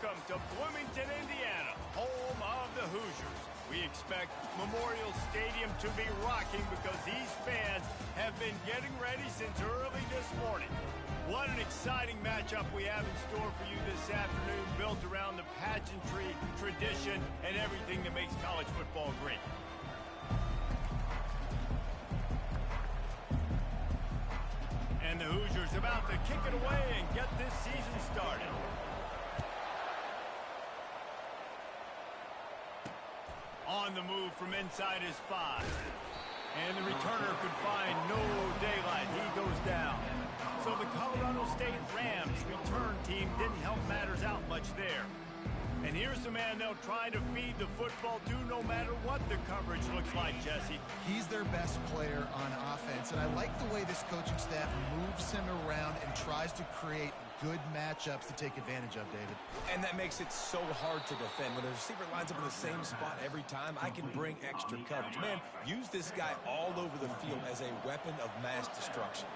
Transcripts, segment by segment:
Welcome to Bloomington, Indiana, home of the Hoosiers. We expect Memorial Stadium to be rocking because these fans have been getting ready since early this morning. What an exciting matchup we have in store for you this afternoon, built around the pageantry, tradition, and everything that makes college football great. And the Hoosiers about to kick it away and get this season started. On the move from inside his 5. And the returner could find no daylight. He goes down. So the Colorado State Rams return team didn't help matters out much there. And here's the man they'll try to feed the football to no matter what the coverage looks like, Jesse. He's their best player on offense, and I like the way this coaching staff moves him around and tries to create good matchups to take advantage of, David. And that makes it so hard to defend. When the receiver lines up in the same spot every time, I can bring extra coverage. Man, use this guy all over the field as a weapon of mass destruction.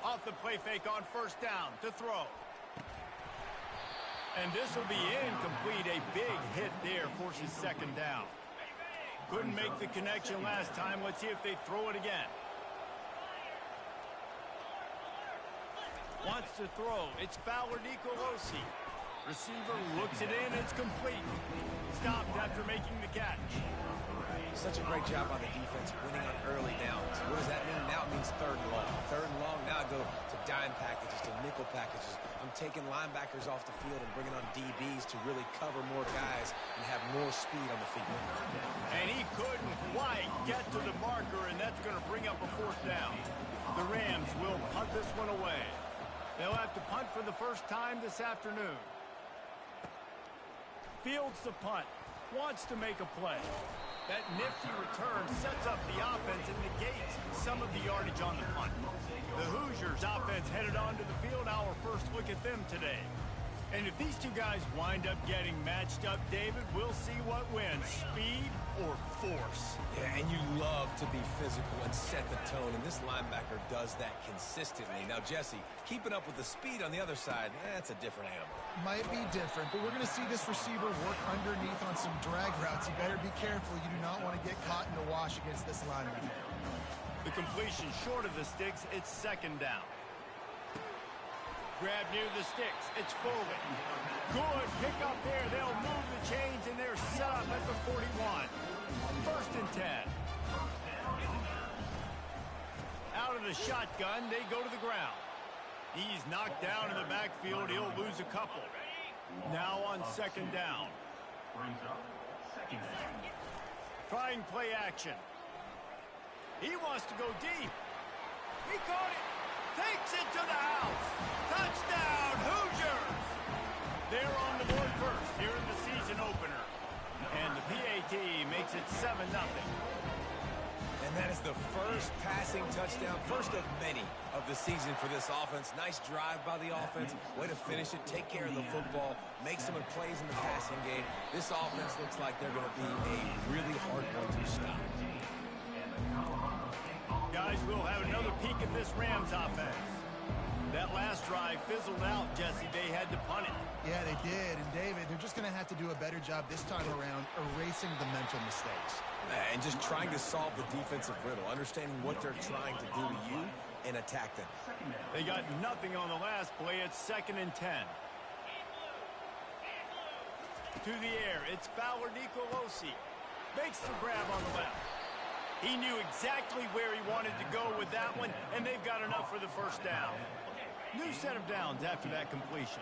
Off the play fake on first down to throw. And this will be incomplete. A big hit there forces second down. Couldn't make the connection last time. Let's see if they throw it again. Wants to throw. It's Fowler Nicolosi. Receiver looks it in. It's complete. Stopped after making the catch. Such a great job on the defense winning on early downs. What does that mean? Now it means third and long. Third and long, now I go to dime packages, to nickel packages. I'm taking linebackers off the field and bringing on DBs to really cover more guys and have more speed on the field. And he couldn't quite get to the marker, and that's going to bring up a fourth down. The Rams will punt this one away. They'll have to punt for the first time this afternoon. Fields the punt. Wants to make a play. That nifty return sets up the offense and negates some of the yardage on the punt. The Hoosiers offense headed onto the field. Our first look at them today. And if these two guys wind up getting matched up, David, we'll see what wins, speed or force. Yeah, and you love to be physical and set the tone, and this linebacker does that consistently. Now, Jesse, keeping up with the speed on the other side, that's a different animal. Might be different, but we're going to see this receiver work underneath on some drag routes. You better be careful. You do not want to get caught in the wash against this linebacker. The completion short of the sticks, it's second down. Grab near the sticks. It's Foley. Good pick up there. They'll move the chains, and they're set up at the 41. First and 10. Out of the shotgun, they go to the ground. He's knocked down in the backfield. He'll lose a couple. Now on second down. Trying play action. He wants to go deep. He caught it. Takes it to the house. Touchdown, Hoosiers! They're on the board first here in the season opener. And the PAT makes it 7-0. And that is the first passing touchdown, first of many of the season for this offense. Nice drive by the offense. Way to finish it, take care of the football, make some plays in the passing game. This offense looks like they're going to be a really hard one to stop. Guys, we'll have another peek at this Rams offense. That last drive fizzled out, Jesse. They had to punt it. Yeah, they did. And, David, they're just going to have to do a better job this time around erasing the mental mistakes. And just trying to solve the defensive riddle, understanding what they're trying to do to you and attack them. They got nothing on the last play. It's second and 10. To the air. It's Fowler Nicolosi. Makes the grab on the left. He knew exactly where he wanted to go with that one, and they've got enough for the first down. New set of downs after that completion.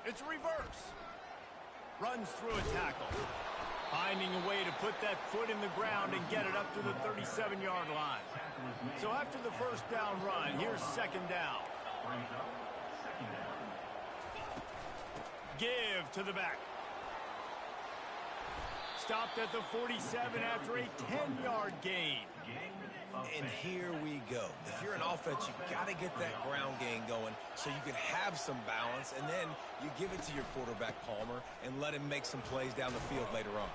It's a reverse. Runs through a tackle. Finding a way to put that foot in the ground and get it up to the 37-yard line. So after the first down run, here's second down. Give to the back. Stopped at the 47 after a 10-yard gain. And here we go. If you're an offense, you got to get that ground game going so you can have some balance, and then you give it to your quarterback, Palmer, and let him make some plays down the field later on.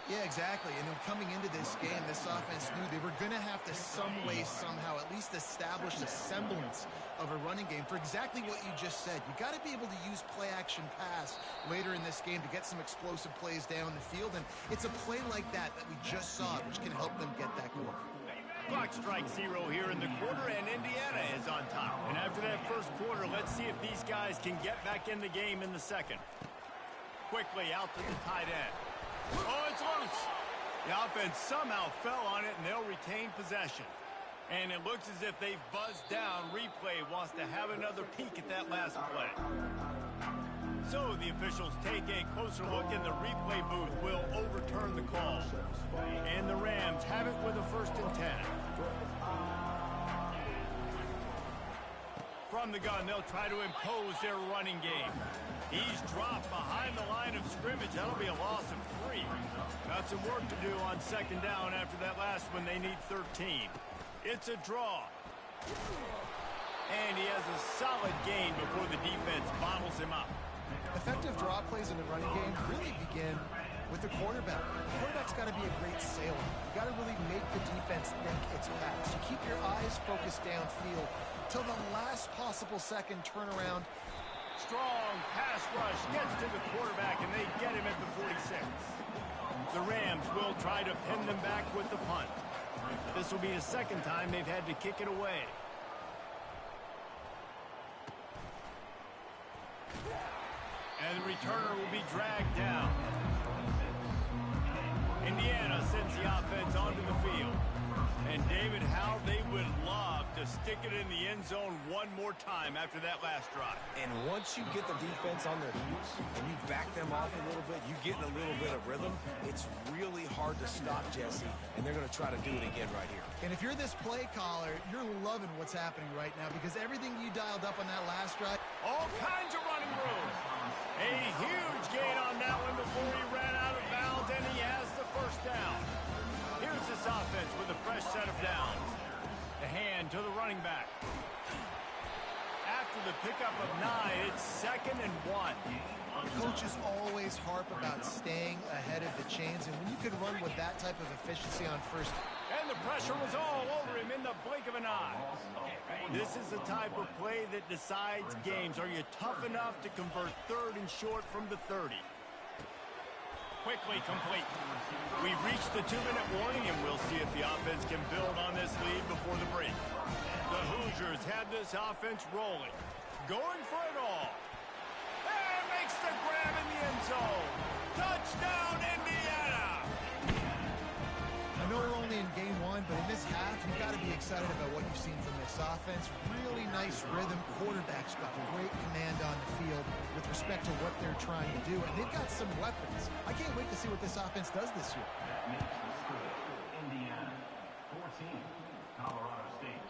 Yeah, exactly. And then coming into this game, this offense knew they were going to have to some way, somehow, at least establish a semblance of a running game for exactly what you just said. You got to be able to use play-action pass later in this game to get some explosive plays down the field. And it's a play like that that we just saw, which can help them get that goal. Clock strikes 0 here in the quarter, and Indiana is on top. And after that first quarter, let's see if these guys can get back in the game in the second. Quickly out to the tight end. Oh, it's loose. The offense somehow fell on it, and they'll retain possession. And it looks as if they've buzzed down. Replay wants to have another peek at that last play. So the officials take a closer look, and the replay booth will overturn the call. And the Rams have it with a 1st and 10. From the gun, they'll try to impose their running game. He's dropped behind the line of scrimmage. That'll be a loss of 3. Got some work to do on 2nd down after that last one. They need 13. It's a draw. And he has a solid gain before the defense bottles him up. Effective draw plays in the running game really begin with the quarterback. The quarterback's got to be a great sailor. You got to really make the defense think it's pass. You keep your eyes focused downfield till the last possible second turnaround. Strong pass rush gets to the quarterback, and they get him at the 46. The Rams will try to pin them back with the punt. This will be the 2nd time they've had to kick it away. And the returner will be dragged down. Indiana sends the offense onto the field. And David, how they would love to stick it in the end zone one more time after that last drive. And once you get the defense on their heels and you back them off a little bit, you get in a little bit of rhythm, it's really hard to stop, Jesse, and they're going to try to do it again right here. And if you're this play caller, you're loving what's happening right now because everything you dialed up on that last drive. All kinds of running room. A huge gain on that one before he ran out of bounds, and he has the 1st down. Here's this offense with a fresh set of downs. The hand to the running back. After the pickup of 9, it's 2nd and 1. Coaches always harp about staying ahead of the chains, and when you can run with that type of efficiency on 1st. And the pressure was all over him in the blink of an eye. This is the type of play that decides games. Are you tough enough to convert 3rd and short from the 30? Quickly complete. We've reached the 2-minute warning, and we'll see if the offense can build on this lead before the break. The Hoosiers had this offense rolling, going for it all. And makes the grab in the end zone. Touchdown, Indiana! I know we're only in game 1, but in this half, you've got to be excited about what you've seen from this offense. Really nice rhythm. Quarterback's got great command on the field with respect to what they're trying to do, and they've got some weapons. I can't wait to see what this offense does this year. Indiana, 14, Colorado State.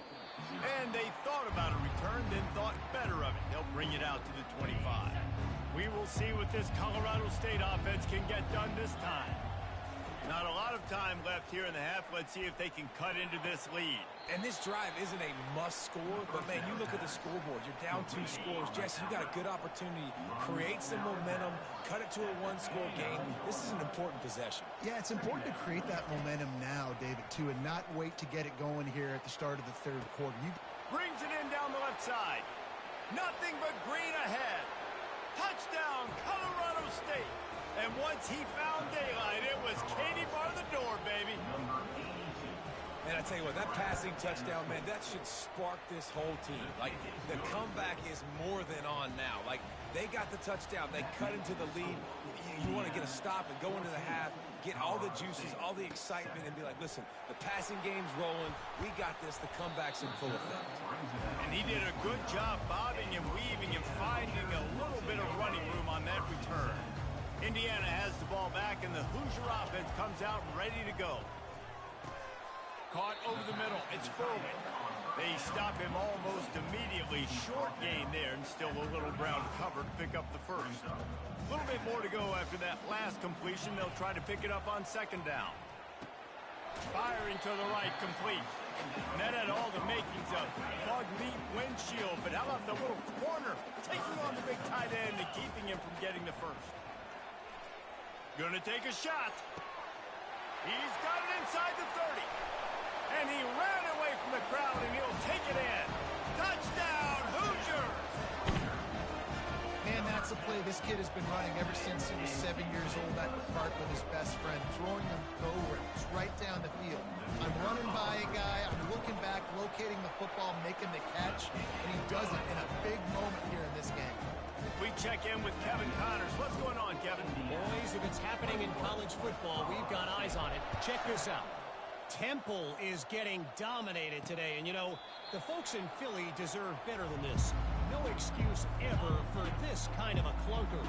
And they thought about a return, then thought better of it. They'll bring it out to the 25. We will see what this Colorado State offense can get done this time. Not a lot of time left here in the half. Let's see if they can cut into this lead. And this drive isn't a must score, but, man, you look at the scoreboard. You're down 2 scores. Jesse, you got a good opportunity. Create some momentum. Cut it to a 1-score game. This is an important possession. Yeah, it's important to create that momentum now, David, too, and not wait to get it going here at the start of the 3rd quarter. Brings it in down the left side. Nothing but green ahead. Touchdown, Colorado State. And once he found daylight, it was Katie bar the door, baby. And I tell you what, that passing touchdown, man, that should spark this whole team. Like, the comeback is more than on now. Like, they got the touchdown. They cut into the lead. You want to get a stop and go into the half, get all the juices, all the excitement, and be like, listen, the passing game's rolling. We got this. The comeback's in full effect. And he did a good job bobbing and weaving and finding a little bit of running room on that return. Indiana has the ball back, and the Hoosier offense comes out ready to go. Caught over the middle. It's Furley. They stop him almost immediately. Short gain there, and still a little ground covered. Pick up the 1st. A little bit more to go after that last completion. They'll try to pick it up on 2nd down. Firing to the right, complete. And that had all the makings of bug meat windshield, but how about the little corner taking on the big tight end and keeping him from getting the 1st? Gonna take a shot. He's got it inside the 30. And he ran away from the crowd, and he'll take it in. Touchdown, Hoosiers! Man, that's a play this kid has been running ever since he was 7 years old at the park with his best friend, throwing them go routes right down the field. I'm running by a guy, I'm looking back, locating the football, making the catch, and he does it in a big moment here in this game. We check in with Kevin Connors. What's going on, Kevin? Boys, if it's happening in college football, we've got eyes on it. Check this out. Temple is getting dominated today, and you know, the folks in Philly deserve better than this. No excuse ever for this kind of a clunker.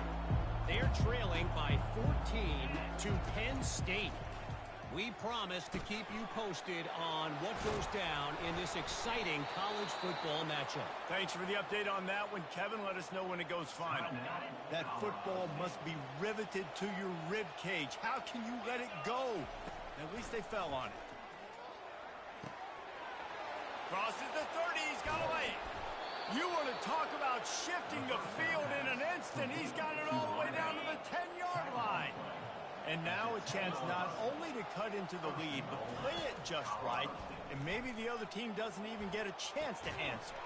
They're trailing by 14 to Penn State. We promise to keep you posted on what goes down in this exciting college football matchup. Thanks for the update on that one, Kevin. Let us know when it goes final. That football must be riveted to your rib cage. How can you let it go? At least they fell on it. Crosses the 30. He's got away. You want to talk about shifting the field in an instant. He's got it all the way down to the 10-yard line. And now a chance not only to cut into the lead, but play it just right. And maybe the other team doesn't even get a chance to answer.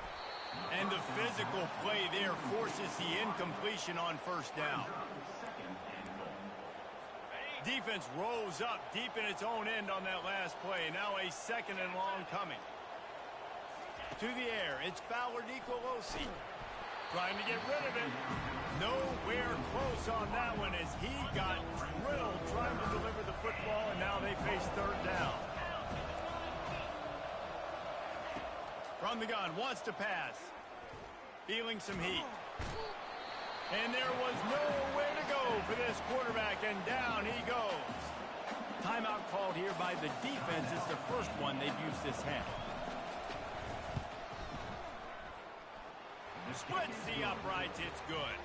And the physical play there forces the incompletion on first down. Defense rolls up deep in its own end on that last play. Now a second and long coming. To the air, it's Fowler Nicolosi. Trying to get rid of it. Nowhere close on that one as he got drilled trying to deliver the football, and now they face third down. From the gun, wants to pass. Feeling some heat. And there was nowhere to go for this quarterback, and down he goes. Timeout called here by the defense. It's the first one they've used this half. Splits the uprights, it's good.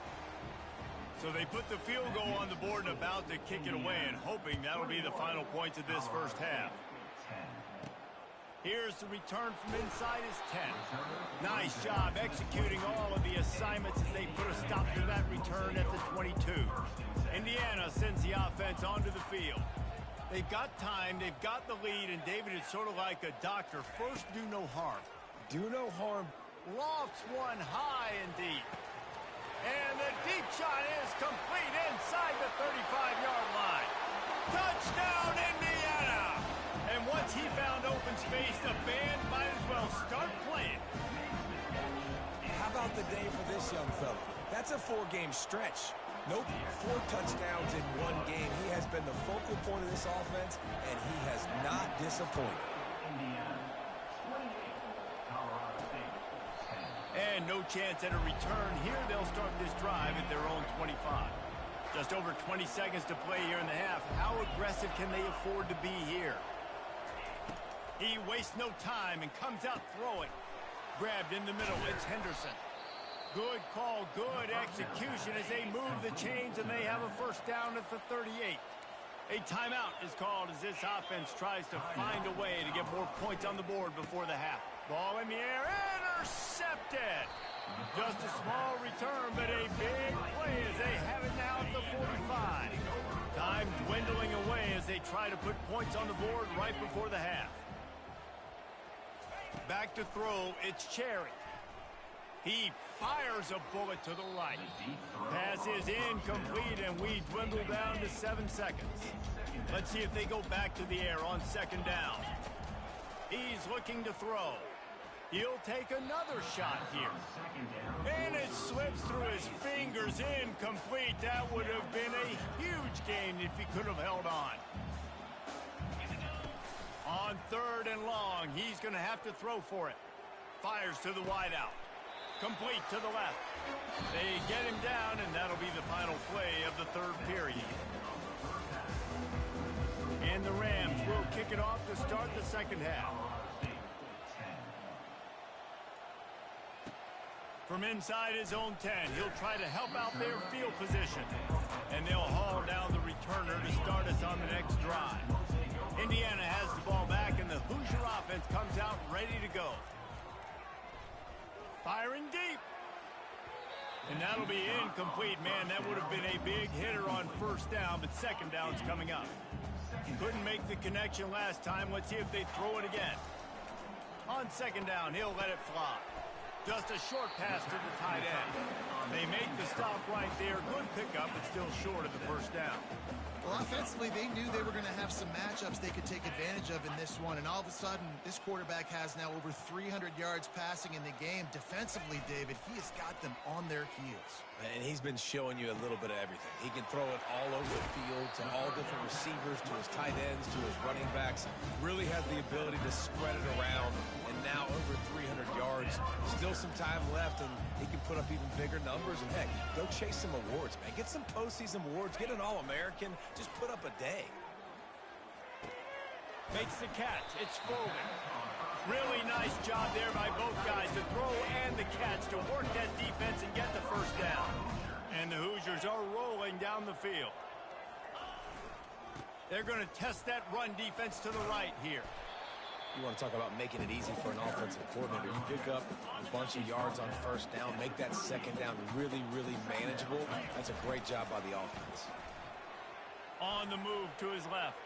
So they put the field goal on the board and about to kick it away, and hoping that'll be the final points of this first half. Here's the return from inside his 10. Nice job executing all of the assignments as they put a stop to that return at the 22. Indiana sends the offense onto the field. They've got time, they've got the lead, and David is sort of like a doctor. First, do no harm. Do no harm. Lofts one high and deep. And the deep shot is complete inside the 35-yard line. Touchdown, Indiana! And once he found open space, the band might as well start playing. How about the day for this young fella? That's a 4-game stretch. Nope, 4 touchdowns in 1 game. He has been the focal point of this offense, and he has not disappointed. And no chance at a return here. They'll start this drive at their own 25. Just over 20 seconds to play here in the half. How aggressive can they afford to be here? He wastes no time and comes out throwing. Grabbed in the middle. It's Henderson. Good call, good execution as they move the chains, and they have a first down at the 38. A timeout is called as this offense tries to find a way to get more points on the board before the half. Ball in the air. Intercepted. Just a small return, but a big play as they have it now at the 45. Time dwindling away as they try to put points on the board right before the half. Back to throw, it's Cherry. He fires a bullet to the right. Pass is incomplete, and we dwindle down to 7 seconds. Let's see if they go back to the air on second down. He's looking to throw. He'll take another shot here. And it slips through his fingers, incomplete. That would have been a huge gain if he could have held on. On third and long, he's going to have to throw for it. Fires to the wideout. Complete to the left. They get him down, and that'll be the final play of the third period. And the Rams will kick it off to start the second half. From inside his own 10, he'll try to help out their field position. And they'll haul down the returner to start us on the next drive. Indiana has the ball back, and the Hoosier offense comes out ready to go. Firing deep. And that'll be incomplete. Man, that would have been a big hitter on first down, but second down's coming up. Couldn't make the connection last time. Let's see if they throw it again. On second down, he'll let it fly. Just a short pass to the tight end. They make the stop right there. Good pickup, but still short of the first down. Well, offensively, they knew they were going to have some matchups they could take advantage of in this one, and all of a sudden, this quarterback has now over 300 yards passing in the game. Defensively, David, he has got them on their heels. And he's been showing you a little bit of everything. He can throw it all over the field to all different receivers, to his tight ends, to his running backs. Really has the ability to spread it around, and now over 300 yards. Still some time left, and he can put up even bigger numbers. And, heck, go chase some awards, man. Get some postseason awards. Get an All-American. Just put up a day. Makes the catch. It's Foreman. Really nice job there by both guys, the throw and the catch, to work that defense and get the first down. And the Hoosiers are rolling down the field. They're going to test that run defense to the right here. You want to talk about making it easy for an offensive coordinator. You pick up a bunch of yards on first down, make that second down really, really manageable. That's a great job by the offense. On the move to his left.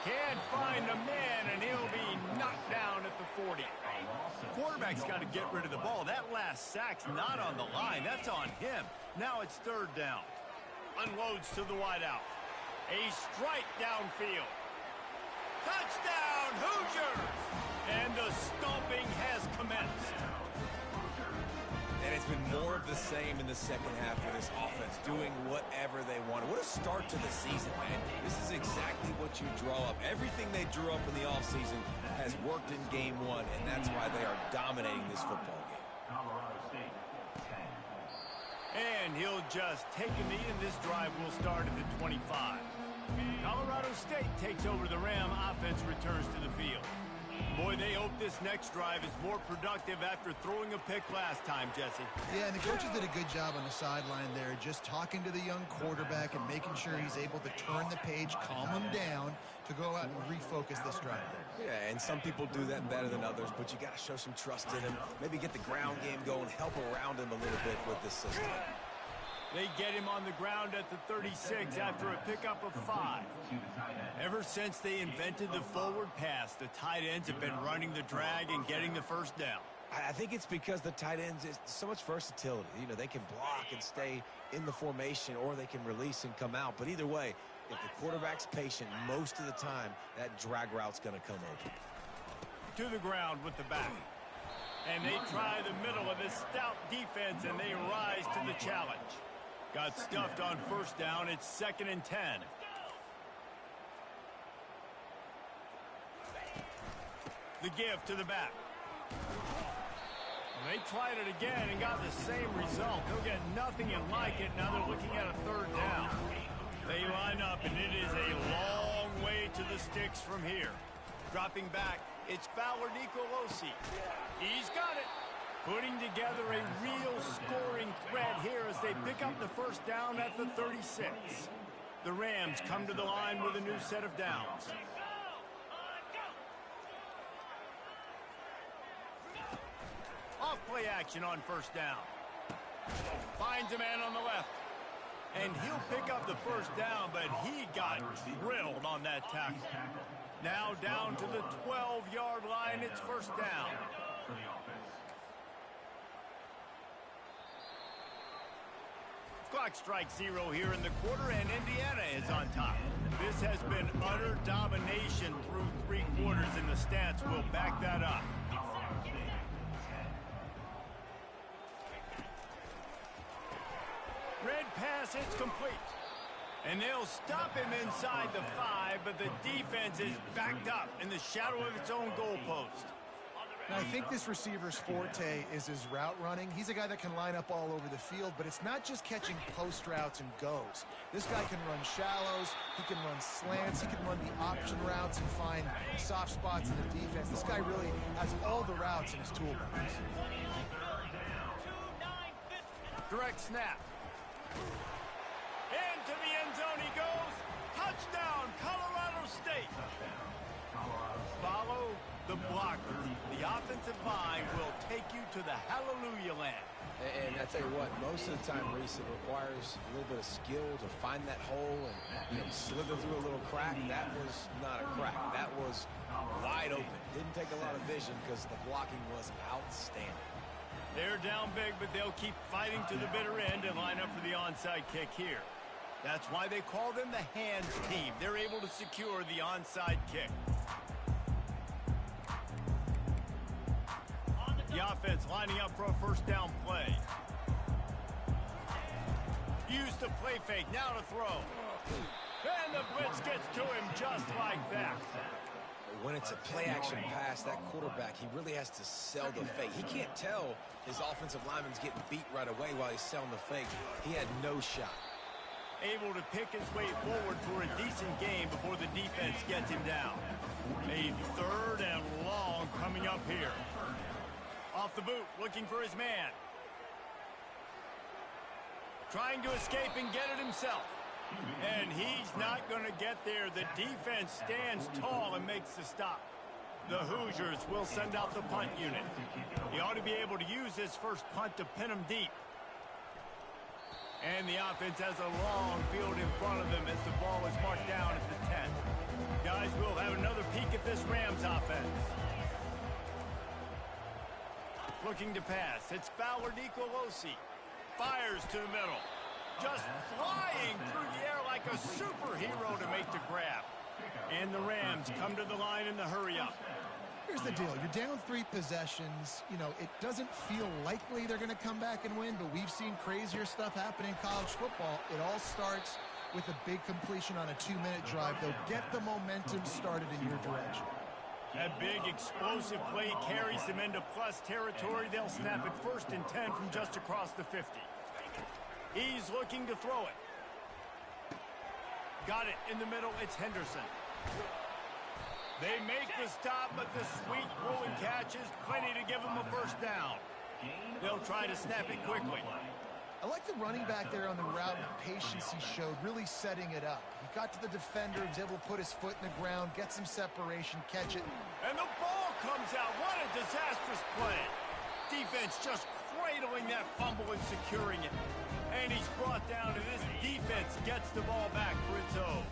Can't find the man, and he'll be knocked down at the 40. Quarterback's got to get rid of the ball. That last sack's not on the line. That's on him. Now it's third down. Unloads to the wideout. A strike downfield. Touchdown, Hoosiers! And the stomping has commenced. And it's been more of the same in the second half for this offense, doing whatever they wanted. What a start to the season, man. This is exactly what you draw up. Everything they drew up in the offseason has worked in game one, and that's why they are dominating this football game. Colorado State, 10. And he'll just take a knee, and this drive will start at the 25. Colorado State takes over the Ram. Offense returns to the field. Boy, they hope this next drive is more productive after throwing a pick last time, Jesse. Yeah, and the coaches did a good job on the sideline there, just talking to the young quarterback and making sure he's able to turn the page, calm him down to go out and refocus this drive. Yeah, and some people do that better than others, but you got to show some trust in him. Maybe get the ground game going, help around him a little bit with this system. They get him on the ground at the 36 after a pickup of 5. Ever since they invented the forward pass, the tight ends have been running the drag and getting the first down. I think it's because the tight ends is so much versatility. You know, they can block and stay in the formation, or they can release and come out. But either way, if the quarterback's patient, most of the time, that drag route's going to come open. To the ground with the back. And they try the middle of this stout defense, and they rise to the challenge. Got stuffed on first down. It's 2nd and 10. The give to the back. They tried it again and got the same result. They'll get nothing and like it. Now they're looking at a third down. They line up, and it is a long way to the sticks from here. Dropping back, it's Fowler Nicolosi. He's got it. Putting together a real scoring threat here as they pick up the first down at the 36. The Rams come to the line with a new set of downs. Off play action on first down. Finds a man on the left. And he'll pick up the first down, but he got drilled on that tackle. Now down to the 12-yard line. It's first down. Clock strikes 0 here in the quarter, and Indiana is on top. This has been utter domination through 3 quarters, and the stats will back that up. Red pass, it's complete. And they'll stop him inside the 5, but the defense is backed up in the shadow of its own goalpost. Now, I think this receiver's forte is his route running. He's a guy that can line up all over the field, but it's not just catching post routes and goes. This guy can run shallows, he can run slants, he can run the option routes and find soft spots in the defense. This guy really has all the routes in his toolbox. Direct snap. Into the end zone he goes. Touchdown, Colorado State. Follow the blockers. The offensive line will take you to the hallelujah land. And I tell you what, most of the time, Reese, it requires a little bit of skill to find that hole and slither through a little crack. That was not a crack. That was wide open. Didn't take a lot of vision because the blocking was outstanding. They're down big, but they'll keep fighting to the bitter end and line up for the onside kick here. That's why they call them the hands team. They're able to secure the onside kick. The offense lining up for a first down play. Use the play fake, now to throw. And the blitz gets to him just like that. When it's a play-action pass, that quarterback, he really has to sell the fake. He can't tell his offensive lineman's getting beat right away while he's selling the fake. He had no shot. Able to pick his way forward for a decent game before the defense gets him down. A 3rd and long coming up here. Off the boot, looking for his man. Trying to escape and get it himself. And he's not going to get there. The defense stands tall and makes the stop. The Hoosiers will send out the punt unit. He ought to be able to use his first punt to pin him deep. And the offense has a long field in front of them as the ball is marked down at the 10. Guys, we'll have another peek at this Rams offense. Looking to pass. It's Fowler Nicolosi. Fires to the middle. Just flying through the air like a superhero to make the grab. And the Rams come to the line in the hurry-up. Here's the deal. You're down 3 possessions. You know, it doesn't feel likely they're going to come back and win, but we've seen crazier stuff happen in college football. It all starts with a big completion on a 2-minute drive. They'll get the momentum started in your direction. That big explosive play carries them into plus territory. They'll snap it 1st and 10 from just across the 50. He's looking to throw it. Got it in the middle. It's Henderson. They make the stop, but the sweet rolling catch is plenty to give them a first down. They'll try to snap it quickly. I like the running back there on the route, the patience he showed, really setting it up. He got to the defender, was able to put his foot in the ground, get some separation, catch it. And the ball comes out. What a disastrous play. Defense just cradling that fumble and securing it. And he's brought down, and this defense gets the ball back for its own.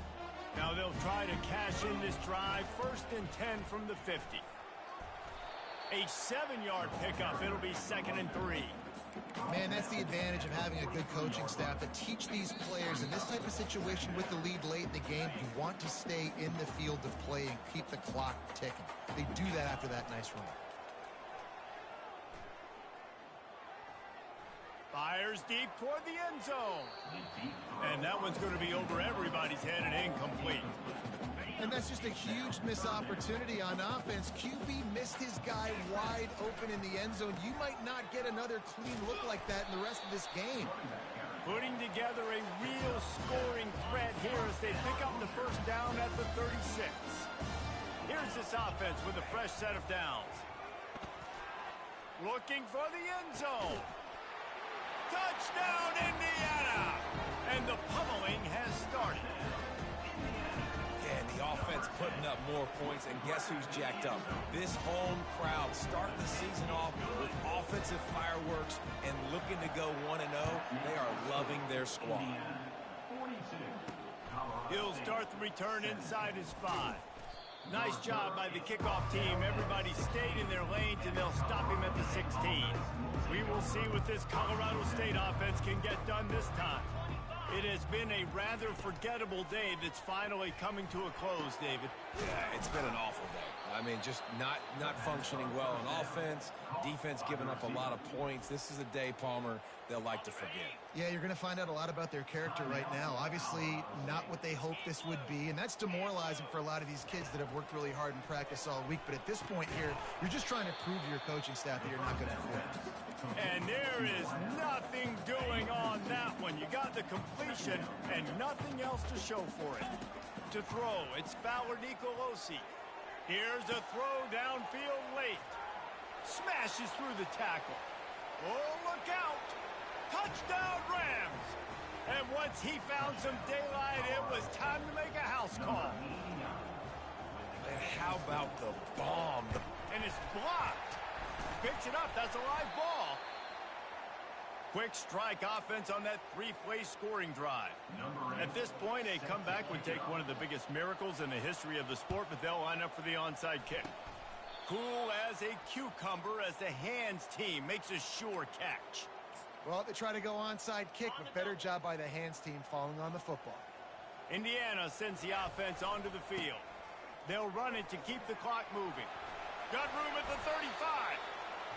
Now they'll try to cash in this drive. 1st and 10 from the 50. A 7-yard pickup. It'll be 2nd and 3. Man, that's the advantage of having a good coaching staff to teach these players in this type of situation with the lead late in the game. You want to stay in the field of play and keep the clock ticking. They do that after that nice run. Fires deep toward the end zone. And that one's going to be over everybody's head and incomplete. And that's just a huge missed opportunity on offense. QB missed his guy wide open in the end zone. You might not get another clean look like that in the rest of this game. Putting together a real scoring threat here as they pick up the first down at the 36. Here's this offense with a fresh set of downs. Looking for the end zone. Touchdown, Indiana! And the pummeling has started. Yeah, and the offense putting up more points, and guess who's jacked up? This home crowd starting the season off with offensive fireworks and looking to go 1-0. They are loving their squad. He'll start the return inside his 5. Nice job by the kickoff team. Everybody stayed in their lanes, and they'll stop him at the 16. We will see what this Colorado State offense can get done this time. It has been a rather forgettable day that's finally coming to a close, David. Yeah, it's been an awful day. I mean, just not functioning well on offense, defense giving up a lot of points. This is a day, Palmer, they'll like to forget. Yeah, you're going to find out a lot about their character right now. Obviously, not what they hoped this would be, and that's demoralizing for a lot of these kids that have worked really hard in practice all week. But at this point here, you're just trying to prove to your coaching staff that you're not going to quit. And there is nothing doing on that one. You got the completion and nothing else to show for it. To throw, it's Fowler Nicolosi. Here's a throw downfield late. Smashes through the tackle. Oh, look out. Touchdown, Rams. And once he found some daylight, it was time to make a house call. Man, how about the bomb? And it's blocked. Picks it up. That's a live ball. Quick strike offense on that three-play scoring drive. At this point, a comeback would take one of the biggest miracles in the history of the sport, but they'll line up for the onside kick. Cool as a cucumber as the hands team makes a sure catch. Well, they try to go onside kick, but better job by the hands team falling on the football. Indiana sends the offense onto the field. They'll run it to keep the clock moving. Got room at the 35.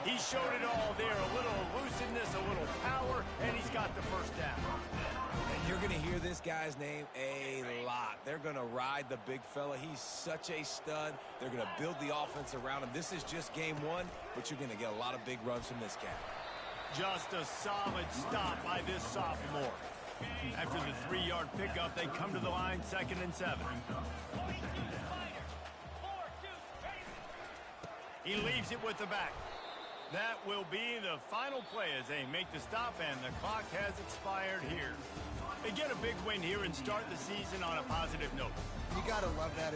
He showed it all there. A little elusiveness, a little power, and he's got the first down. And you're going to hear this guy's name a lot. They're going to ride the big fella. He's such a stud. They're going to build the offense around him. This is just game one, but you're going to get a lot of big runs from this guy. Just a solid stop by this sophomore. After the 3-yard pickup, they come to the line 2nd and 7. He leaves it with the back. That will be the final play as they make the stop, and the clock has expired here. They get a big win here and start the season on a positive note. You got to love that.